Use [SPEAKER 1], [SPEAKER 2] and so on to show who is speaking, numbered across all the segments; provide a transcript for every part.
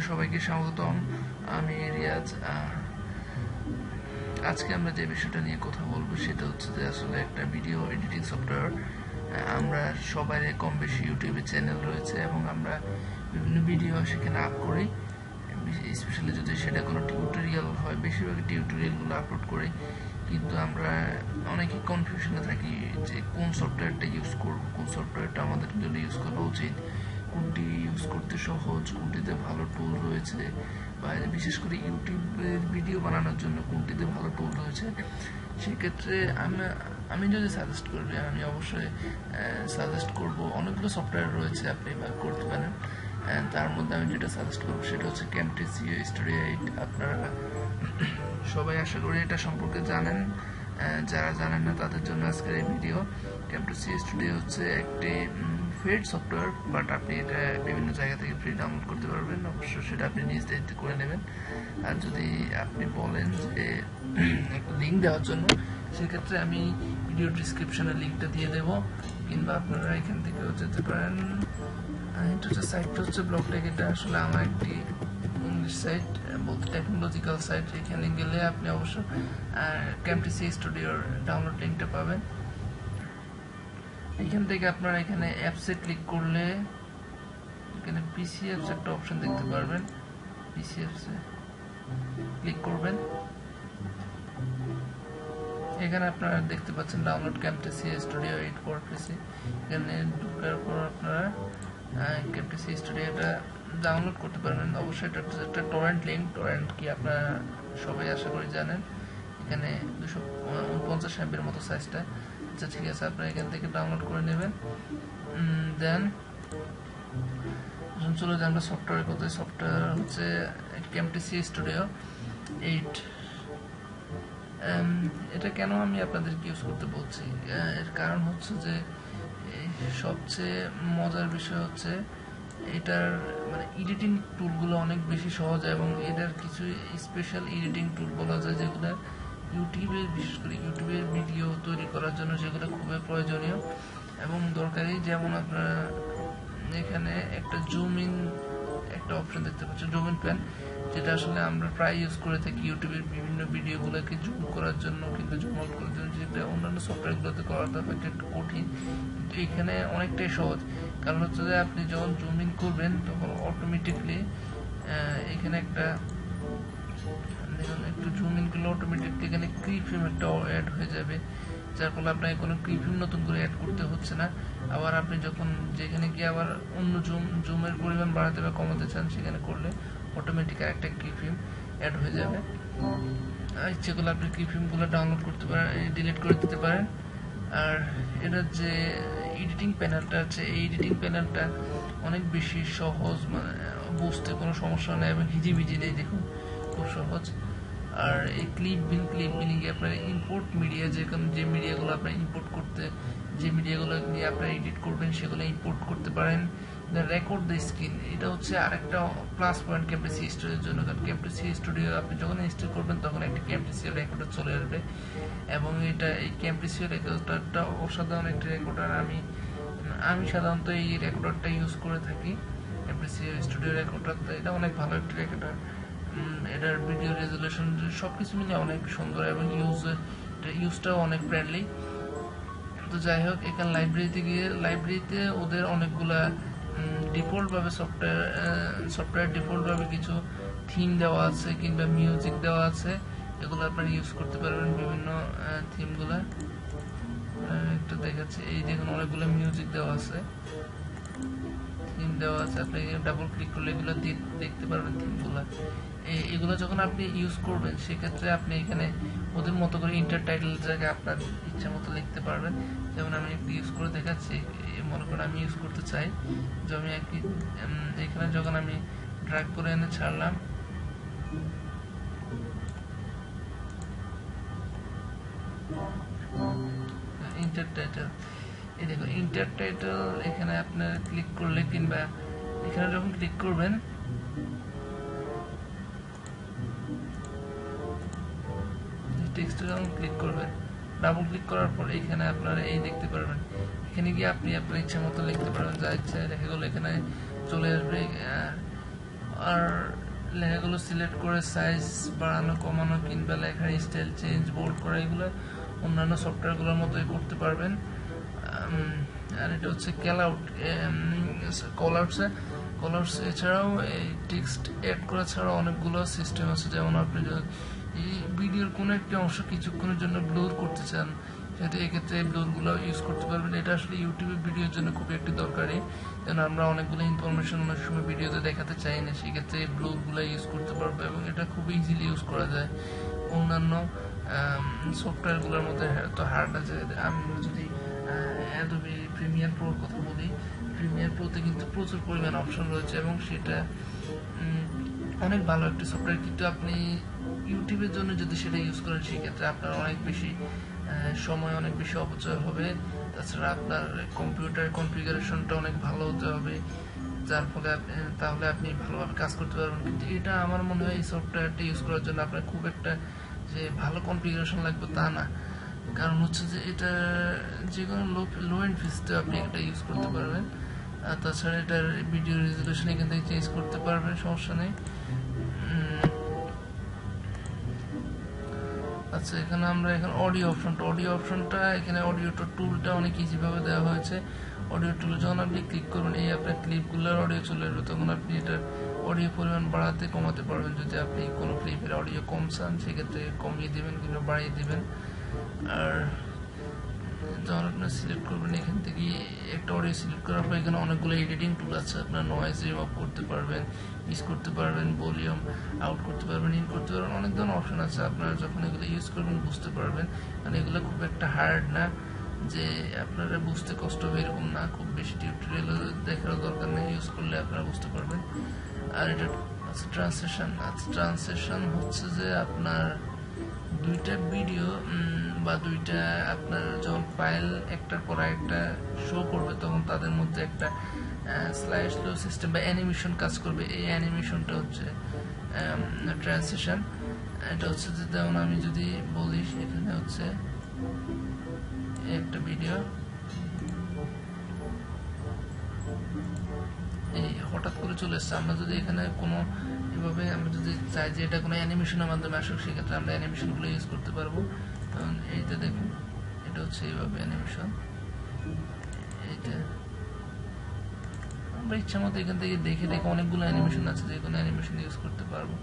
[SPEAKER 1] সবাইকে স্বাগতম। আমি রিয়াজ। আজকে আমরা যে বিষয়টা নিয়ে কথা বলবো সেটা হচ্ছে যে আসলে একটা ভিডিও এডিটিং সফটওয়্যার। আমরা সবাই কম বেশি ইউটিউবে চ্যানেল রয়েছে এবং আমরা বিভিন্ন ভিডিও সেখানে আপ করি, স্পেশালি যদি সেটা কোনো টিউটোরিয়াল হয়, বেশিরভাগ টিউটোরিয়ালগুলো আপলোড করি। কিন্তু আমরা অনেকেই কনফিউশনে থাকি যে কোন সফটওয়্যারটা ইউজ করবো, কোন সফটওয়্যারটা আমাদের জন্য ইউজ করা উচিত, কোনটি ইউজ করতে সহজ, কোনটিতে ভালো টুল রয়েছে, বা বিশেষ করে ইউটিউবের ভিডিও বানানোর জন্য কোনটিতে ভালো টুল রয়েছে। সেক্ষেত্রে আমি যদি সাজেস্ট করবি, আমি অবশ্যই সাজেস্ট করব অনেকগুলো সফটওয়্যার রয়েছে আপনি ব্যবহার করতে পারেন। তার মধ্যে আমি যেটা সাজেস্ট করবো সেটা হচ্ছে Camtasia Studio 8। আপনারা সবাই আশা করি এটা সম্পর্কে জানেন। যারা জানেন না তাদের জন্য আজকের এই ভিডিও। Camtasia Studio হচ্ছে একটি ফ্রি সফটওয়্যার, বাট আপনি এটা বিভিন্ন জায়গা থেকে ফ্রি ডাউনলোড করতে পারবেন। অবশ্যই সেটা আপনি নিজ দায়িত্বে করে নেবেন। আর যদি আপনি বলেন যে একটা লিঙ্ক দেওয়ার জন্য, সেক্ষেত্রে আমি ভিডিও ডিসক্রিপশনে লিঙ্কটা দিয়ে দেব, কিংবা আপনারা এখান থেকেও যেতে পারেন। এটা হচ্ছে সাইটটা হচ্ছে ব্লগটেক। এটা আসলে আমার একটি ইংলিশ সাইট, বলতে টেকনোলজিক্যাল সাইট। এখানে গেলে আপনি অবশ্য Camtasia স্টুডিওর ডাউনলোড লিঙ্কটা পাবেন। এখান থেকে আপনারা এখানে অ্যাপসে ক্লিক করলে এখানে পিসি অ্যাপস একটা অপশন দেখতে পারবেন। পিসি অ্যাপসে ক্লিক করবেন। এখানে আপনারা দেখতে পাচ্ছেন ডাউনলোড Camtasia Studio 8 ফর পিসি। এখানে ঢোকার পর আপনারা Camtasia স্টুডিওটা ডাউনলোড করতে পারবেন। অবশ্যই এটা একটা টরেন্ট লিঙ্ক। টরেন্ট কি আপনারা সবাই আশা করি জানেন। এখানে 249 MB মতো সাইজটা। আচ্ছা, ঠিক আছে, আপনারা এখান থেকে ডাউনলোড করে নেবেন। দেন চলে যান আমরা সফটওয়্যারের কথা। সফটওয়্যার হচ্ছে Camtasia Studio 8। এটা কেন আমি আপনাদেরকে ইউজ করতে বলছি, এর কারণ হচ্ছে যে সবচেয়ে মজার বিষয় হচ্ছে এটার মানে এডিটিং টুলগুলো অনেক বেশি সহজ, এবং এটার কিছু স্পেশাল এডিটিং টুল বলা যায় যেগুলো ইউটিউবের, বিশেষ করে ইউটিউবের ভিডিও তৈরি করার জন্য সেগুলো খুবই প্রয়োজনীয় এবং দরকারি। যেমন আপনারা এখানে একটা জুম ইন একটা অপশন দেখতে পাচ্ছেন, জুম ইন প্যান, যেটা আসলে আমরা প্রায় ইউজ করে থাকি ইউটিউবের বিভিন্ন ভিডিওগুলোকে জুম করার জন্য কিংবা জুম আউট করার জন্য, যেটা অন্যান্য সফটওয়্যারগুলোতে করাটা হয়তো একটু কঠিন, কিন্তু এখানে অনেকটাই সহজ। কারণ হচ্ছে যে আপনি যখন জুম ইন করবেন তখন অটোমেটিকলি এখানে একটা দেখুন, একটু জুম ইন করলে অটোমেটিকলি এখানে কিফ্রেম একটা অ্যাড হয়ে যাবে, যার ফলে আপনাকে কোনো কিফ্রেম নতুন করে অ্যাড করতে হচ্ছে না। আবার আপনি যখন যেখানে গিয়ে আবার অন্য জুমের পরিমাণ বাড়াতে বা কমাতে চান, সেখানে করলে অটোমেটিক আরেকটা কিফ্রেম অ্যাড হয়ে যাবে। ইচ্ছে করলে আপনি কিফ্রেমগুলো ডাউনলোড করতে পারেন, ডিলিট করে দিতে পারেন। আর এটার যে এডিটিং প্যানেলটা আছে, এই এডিটিং প্যানেলটা অনেক বেশি সহজ, মানে বুঝতে কোনো সমস্যা নেই এবং হিজিবিজি নেই। দেখুন, খুব সহজ। আর এই ক্লিপ বিনিংয়ে আপনার ইম্পোর্ট মিডিয়া, যে মিডিয়াগুলো আপনার ইম্পোর্ট করতে, যে মিডিয়াগুলো নিয়ে আপনারা এডিট করবেন সেগুলো ইম্পোর্ট করতে পারেন। রেকর্ড দ্য স্ক্রিন, এটা হচ্ছে আরেকটা প্লাস পয়েন্ট Camtasia স্টুডিওর জন্য। কারণ Camtasia স্টুডিও আপনি যখন ইনস্টল করবেন তখন একটা Camtasia রেকর্ডার চলে আসবে, এবং এই Camtasia রেকর্ডারটা অসাধারণ একটি রেকর্ডার। আমি সাধারণত এই রেকর্ডারটা ইউজ করে থাকি, Camtasia স্টুডিও রেকর্ডারটা। এটা অনেক ভালো একটি রেকর্ডার। এটার ভিডিও রেজুলেশন সবকিছু মিলে অনেক সুন্দর এবং ইউজটাও অনেক ফ্রেন্ডলি। তো যাই হোক, এখানে লাইব্রেরিতে ওদের অনেকগুলা ডিফল্টভাবে সফটওয়্যার ডিফল্টভাবে কিছু থিম দেওয়া আছে কিংবা মিউজিক দেওয়া আছে। এগুলো আপনারা ইউজ করতে পারবেন, বিভিন্ন থিমগুলো একটু দেখাচ্ছি। এই দেখুন, অনেকগুলো মিউজিক দেওয়া আছে, থিম দেওয়া আছে। আপনি ডাবল ক্লিক করলে এগুলো দেখতে পারবেন থিমগুলো। এগুলো যখন আপনি ইউজ করবেন সেক্ষেত্রে আপনি এখানে ওদের মতো করে ইন্টারটাইটেল জায়গায় আপনার ইচ্ছা মতো লিখতে পারবেন। যেমন আমি একটু ইউজ করে দেখাচ্ছি। মনে করেন আমি ইউজ করতে চাই যে আমি এখানে যখন আমি ড্র্যাগ করে এনে ছাড়লাম, ইন্টারটাইটেল, এই দেখো ইন্টারটাইটেল। এখানে আপনার ক্লিক করলে কিংবা এখানে যখন ক্লিক করবেন, টেক্সটে যখন ক্লিক করবেন, ডাবল ক্লিক করার পর এখানে আপনারা এই দেখতে পারবেন। এখানে গিয়ে আপনি আপনার ইচ্ছা মতো লিখতে পারবেন, যা ইচ্ছা লেখা গেলো এখানে চলে আসবে। আর লেখাগুলো সিলেক্ট করে সাইজ বাড়ানো কমানো কিংবা লেখার স্টাইল চেঞ্জ বোল্ড করা এগুলো অন্যান্য সফটওয়্যারগুলোর মতোই করতে পারবেন। আর এটা হচ্ছে কলআউটস এছাড়াও এই টেক্সট অ্যাড করা ছাড়াও অনেকগুলো সিস্টেম আছে। যেমন আপনি যদি এই ভিডিওর কোনো একটি অংশ কিছুক্ষণের জন্য ব্লর করতে চান, সেটা এক্ষেত্রে ব্লরগুলো ইউজ করতে পারবেন। এটা আসলে ইউটিউবে ভিডিওর জন্য খুব একটি দরকারি, যেন আমরা অনেকগুলো ইনফরমেশন অনেক সময় ভিডিওতে দেখাতে চাই না, সেক্ষেত্রে ব্লরগুলো ইউজ করতে পারবো এবং এটা খুব ইজিলি ইউজ করা যায়। অন্যান্য সফটওয়্যারগুলোর মধ্যে তো হার্ড আছে। আমরা যদি অ্যাডোবি প্রিমিয়ার প্রোর কথা বলি, প্রিমিয়ার প্রোতে কিন্তু প্রচুর পরিমাণ অপশন রয়েছে এবং সেটা অনেক ভালো একটি সফটওয়্যার, কিন্তু আপনি ইউটিউবের জন্য যদি সেটা ইউজ করেন সেক্ষেত্রে আপনার অনেক বেশি সময় অনেক বেশি অপচয় হবে। তাছাড়া আপনার কম্পিউটার কনফিগারেশনটা অনেক ভালো হতে হবে, যার ফলে তাহলে আপনি ভালোভাবে কাজ করতে পারবেন। কিন্তু এটা আমার মনে হয় এই সফটওয়্যারটা ইউজ করার জন্য আপনার খুব একটা যে ভালো কনফিগারেশন লাগবে তা না। কারণ হচ্ছে যে এটা যে কোনো লো এন্ড পিসিতে আপনি এটা ইউজ করতে পারবেন। আর তাছাড়া এটার ভিডিও রেজুলেশন এখান থেকে চেঞ্জ করতে পারবেন, সমস্যা নেই। আচ্ছা, এখানে আমরা অডিও অপশনটা এখানে অডিও টুলটা অনেক ইজিভাবে দেওয়া হয়েছে। অডিও টুলে যখন আপনি ক্লিক করবেন, এই আপনার ক্লিপগুলোর অডিও চলে আসবে, তখন আপনি এটার অডিও পরিমাণ বাড়াতে কমাতে পারবেন। যদি আপনি কোনো ক্লিপের অডিও কম চান সেক্ষেত্রে কমিয়ে দিবেন কিংবা বাড়িয়ে দিবেন। আর যখন আপনার সিলেক্ট করবেন, এখান থেকে একটা অডিও সিলেক্ট করার পর এখানে অনেকগুলো এডিটিং টুল আছে। আপনার নয়েজ রিমুভ করতে পারবেন, ইউজ করতে পারবেন, ভলিউম আউট করতে পারবেন, ইন করতে পারবেন, অনেক ধরনের অপশন আছে। আপনারা যখন এগুলো ইউজ করবেন বুঝতে পারবেন, কারণ এগুলো খুব একটা হার্ড না যে আপনারা বুঝতে কষ্ট হবে এরকম না, খুব বেশি টিউটোরিয়াল দেখার দরকার নেই, ইউজ করলে আপনারা বুঝতে পারবেন। আর এটা আচ্ছা ট্রান্সলেশন হচ্ছে যে আপনার দুইটা ভিডিও বা দুইটা আপনার যখন ফাইল একটার পর একটা শো করবে, তখন তাদের মধ্যে একটা স্লাইড স্লো সিস্টেম বা অ্যানিমেশন কাজ করবে। এই অ্যানিমেশনটা হচ্ছে ট্রান্সলেশন। এটা হচ্ছে যে যেমন আমি যদি বলি, এখানে হচ্ছে একটা ভিডিও এই হঠাৎ করে চলে এসছে। আমরা যদি এখানে কোনো এভাবে আমরা যদি চাই যে এটা কোনো অ্যানিমেশনের মাধ্যমে আসুক, সেক্ষেত্রে আমরা অ্যানিমেশনগুলো ইউজ করতে পারবো। কারণ এইটা দেখুন, এটা হচ্ছে এইভাবে অ্যানিমেশন। এইটা আমরা ইচ্ছা মতো এখান থেকে দেখে অনেকগুলো অ্যানিমেশন আছে, যে কোনো অ্যানিমেশন ইউজ করতে পারবো।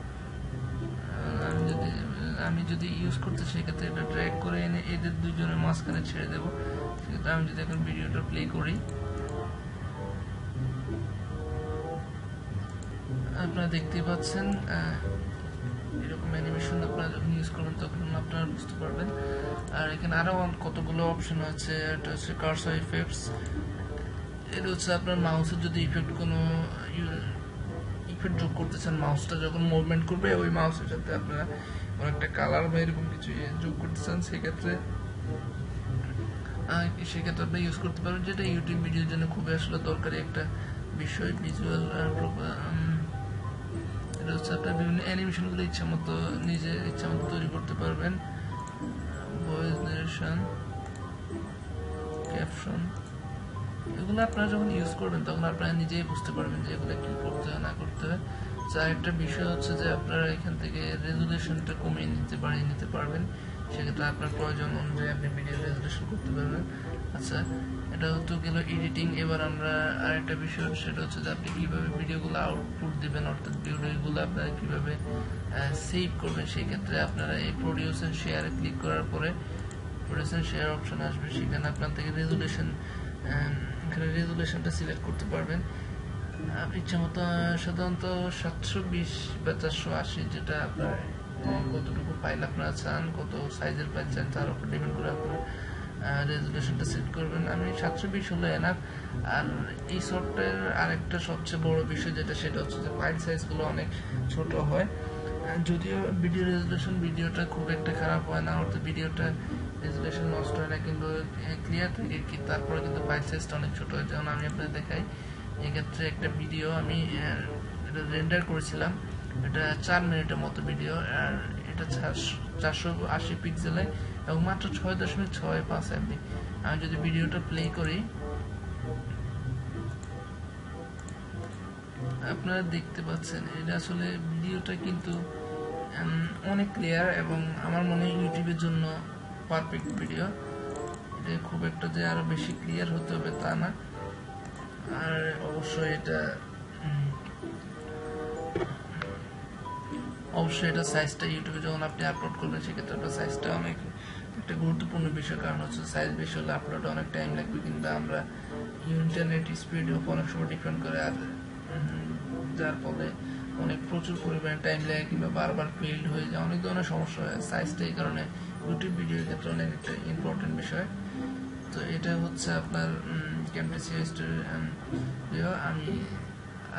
[SPEAKER 1] আমি যদি ইউজ করতে সেক্ষেত্রে এটা ড্র্যাগ করে এনে এদের দুজনের মাঝখানে ছেড়ে দেবো। সেক্ষেত্রে আমি যদি এখন ভিডিওটা প্লে করি, আপনারা দেখতেই পাচ্ছেন এরকম অ্যানিমেশন আপনারা যখন ইউজ করবেন তখন আপনারা বুঝতে পারবেন। আর এখানে আরো কতগুলো অপশন আছে। এটা হচ্ছে কার্সর ইফেক্টস। এটা হচ্ছে আপনার মাউসের যদি কোনো ইফেক্ট যোগ করতে চান, মাউসটা যখন মুভমেন্ট করবে ওই মাউসের সাথে আপনারা কোনো একটা কালার বা এরকম কিছু যোগ করতে চান, সেক্ষেত্রে আপনি ইউজ করতে পারবেন, যেটা ইউটিউব ভিডিওর জন্য খুবই আসলে দরকারি একটা বিষয়। ভিজুয়াল এটা হচ্ছে আপনার বিভিন্ন অ্যানিমেশনগুলো নিজে ইচ্ছা মতো তৈরি করতে পারবেন। ভয়েস নারেশন, ক্যাপশন, এগুলো আপনারা যখন ইউজ করবেন তখন আপনারা নিজেই বুঝতে পারবেন যে এগুলো কি করতে হয় না করতে হয়। যার একটা বিষয় হচ্ছে যে আপনারা এখান থেকে রেজুলেশনটা কমিয়ে বাড়িয়ে নিতে পারবেন, সেক্ষেত্রে আপনার প্রয়োজন অনুযায়ী আপনি ভিডিও রেজুলেশন করতে পারবেন। আচ্ছা, এটা হতো গেল এডিটিং। এবার আমরা আরেকটা বিষয়, সেটা হচ্ছে যে আপনি কিভাবে ভিডিওগুলো আউটপুট দিবেন, অর্থাৎ ভিডিওগুলো আপনারা কিভাবে সেভ করবেন। সেক্ষেত্রে আপনারা এই প্রডিউস এন্ড শেয়ারে ক্লিক করার পরে প্রডিউস এন্ড শেয়ার অপশন আসবে, সেখানে আপনার থেকে রেজুলেশনটা সিলেক্ট করতে পারবেন ইচ্ছা মতো। সাধারণত 720 বা 480, যেটা আপনার কতটুকু ফাইল আপনারা চান, কত সাইজের ফাইল চান, তার উপর ডিপেন্ড করে আপনার রেজুলেশনটা সেট করবেন। আমি 720 হলে এনাফ। আর এই সফটওয়্যার আরেকটা সবচেয়ে বড় বিষয় যেটা, সেটা হচ্ছে যে ফাইল সাইজগুলো অনেক ছোট হয়। যদিও ভিডিও রেজুলেশন ভিডিওটা খুব একটা খারাপ হয় না, অর্থাৎ ভিডিওটা রেজুলেশন নষ্ট হয় না, কিন্তু ক্লিয়ার থাকে কি, তারপরে কিন্তু ফাইল সাইজটা অনেক ছোট হয়। যেমন আমি আপনাদের দেখাই, এক্ষেত্রে একটা ভিডিও আমি এটা রেন্ডার করেছিলাম, এটা 4 মিনিটের মতো ভিডিও, আর এটা 480 পিক্সেলে এবং মাত্র 6.65 MB। আমি যদি ভিডিওটা প্লে করি, আপনারা দেখতে পাচ্ছেন এটা আসলে ভিডিওটা কিন্তু অনেক ক্লিয়ার এবং আমার মনে হয় ইউটিউবের জন্য পারফেক্ট ভিডিও। এটা খুব একটা যে আরো বেশি ক্লিয়ার হতে হবে তা না। আর অবশ্যই এটা সাইজটা ইউটিউবে যখন আপনি আপলোড করবেন সেক্ষেত্রে আপনার সাইজটা অনেক একটা গুরুত্বপূর্ণ বিষয়, কারণ হচ্ছে সাইজ বেশি হলে আপলোডে অনেক টাইম লাগবে, কিংবা আমরা ইন্টারনেট স্পিডের উপর অনেক সময় ডিপেন্ড করে, আর যার ফলে অনেক প্রচুর পরিমাণে টাইম লাগে কিংবা বারবার ফেইল্ড হয়ে যায়, অনেক ধরনের সমস্যা হয়। সাইজটা এই কারণে ইউটিউব ভিডিওর ক্ষেত্রে অনেক একটা ইম্পর্টেন্ট বিষয়। তো এটা হচ্ছে আপনার ক্যামটাসিয়া স্টুডিও। আমি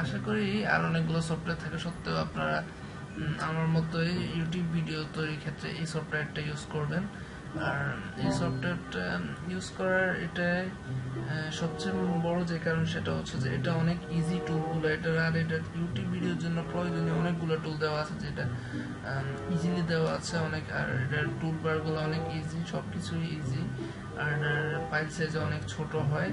[SPEAKER 1] আশা করি আর অনেকগুলো সফটওয়্যার থাকা সত্ত্বেও আপনারা আমার মতোই ইউটিউব ভিডিও তৈরির ক্ষেত্রে এই সফটওয়্যারটা ইউজ করবেন। আর এই সফটওয়্যারটা ইউজ করার এটা সবচেয়ে বড় যে কারণ সেটা হচ্ছে যে এটা অনেক ইজি টুলগুলো, এটা ইউটিউব ভিডিওর জন্য প্রয়োজনীয় অনেকগুলো টুল দেওয়া আছে, যেটা ইজিলি দেওয়া আছে অনেক। আর এটার টুল বারগুলো অনেক ইজি, সব কিছুই ইজি। আর ফাইল সাইজ অনেক ছোট হয়।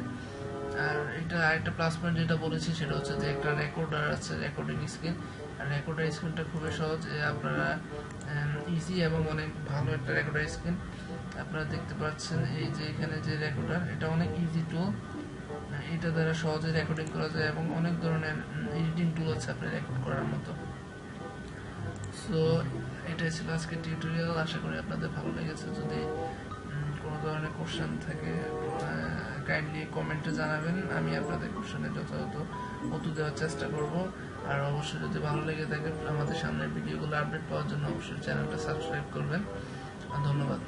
[SPEAKER 1] আর এটা আরেকটা প্লাস পয়েন্ট যেটা বলেছি সেটা হচ্ছে যে একটা রেকর্ডার আছে, রেকর্ডিং স্ক্রিন। আর রেকর্ডার স্ক্রিনটা খুবই সহজ, আপনারা ইজি এবং অনেক ভালো একটা রেকর্ডার স্ক্রিন। আপনারা দেখতে পাচ্ছেন এই যে এখানে যে রেকর্ডার, এটা অনেক ইজি টুল, এটা দ্বারা সহজে রেকর্ডিং করা যায় এবং অনেক ধরনের এডিটিং টুল আছে আপনি রেকর্ড করার মতো। সো এটাই ছিল আজকের টিউটোরিয়াল। আশা করি আপনাদের ভালো লেগেছে। যদি কোনো ধরনের কোশ্চেন থাকে কাইন্ডলি কমেন্টে জানাবেন, আমি আপনাদের কোশ্চেনের যথাযথ উত্তর দেওয়ার চেষ্টা করব। আর অবশ্যই যদি ভালো লেগে থাকে আমাদের সামনের ভিডিওগুলো আপডেট পাওয়ার জন্য অবশ্যই চ্যানেলটা সাবস্ক্রাইব করবেন। ধন্যবাদ।